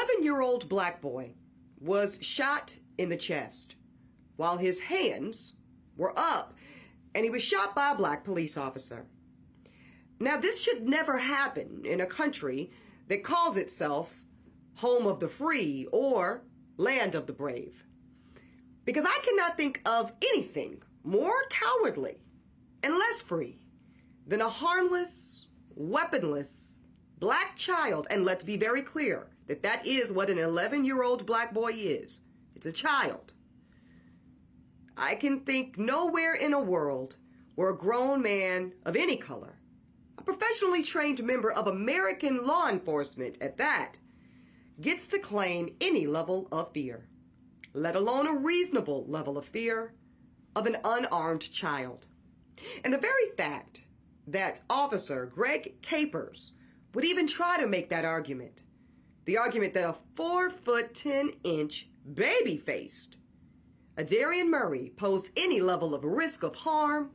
11-year-old black boy was shot in the chest while his hands were up, and he was shot by a black police officer. Now, this should never happen in a country that calls itself home of the free or land of the brave. Because I cannot think of anything more cowardly and less free than a harmless, weaponless black child. And let's be very clear that that is what an 11-year-old black boy is. It's a child. I can think nowhere in a world where a grown man of any color, a professionally trained member of American law enforcement at that, gets to claim any level of fear, let alone a reasonable level of fear of an unarmed child. And the very fact that Officer Greg Capers would even try to make that argument, the argument that a 4'10" baby-faced Adarian Murray posed any level of risk of harm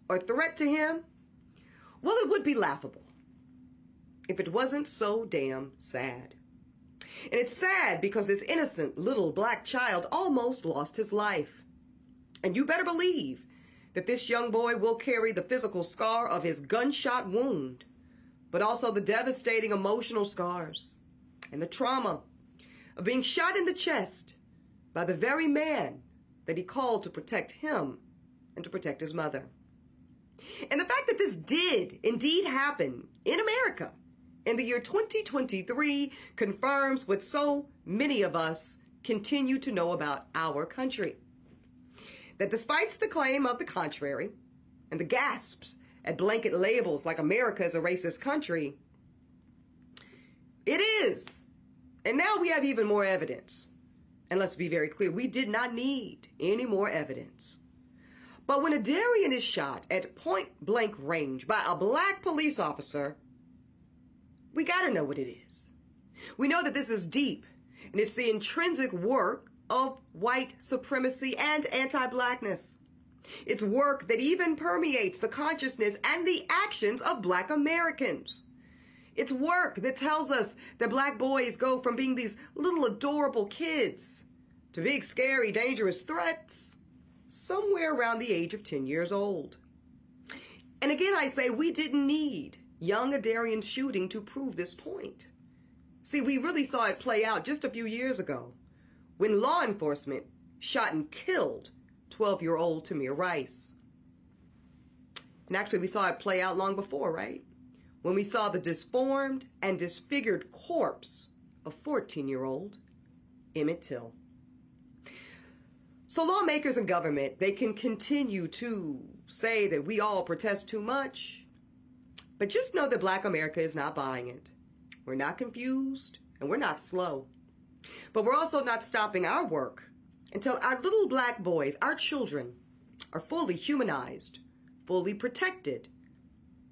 or threat to him, well, it would be laughable if it wasn't so damn sad. And it's sad because this innocent little black child almost lost his life. And you better believe that this young boy will carry the physical scar of his gunshot wound, but also the devastating emotional scars and the trauma of being shot in the chest by the very man that he called to protect him and to protect his mother. And the fact that this did indeed happen in America in the year 2023 confirms what so many of us continue to know about our country. That despite the claim of the contrary and the gasps at blanket labels like America is a racist country, it is. And now we have even more evidence. And let's be very clear, we did not need any more evidence. But when Adarian is shot at point blank range by a black police officer, we got to know what it is. We know that this is deep, and it's the intrinsic work of white supremacy and anti-blackness. It's work that even permeates the consciousness and the actions of black Americans. It's work that tells us that black boys go from being these little adorable kids to big, scary, dangerous threats somewhere around the age of 10 years old. And again, I say we didn't need young Adarian's shooting to prove this point. See, we really saw it play out just a few years ago when law enforcement shot and killed 12-year-old Tamir Rice. And actually, we saw it play out long before, right? When we saw the disformed and disfigured corpse of 14-year-old Emmett Till. So lawmakers and government, they can continue to say that we all protest too much, but just know that black America is not buying it. We're not confused and we're not slow. But we're also not stopping our work until our little black boys, our children, are fully humanized, fully protected,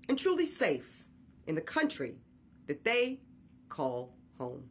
and truly safe in the country that they call home.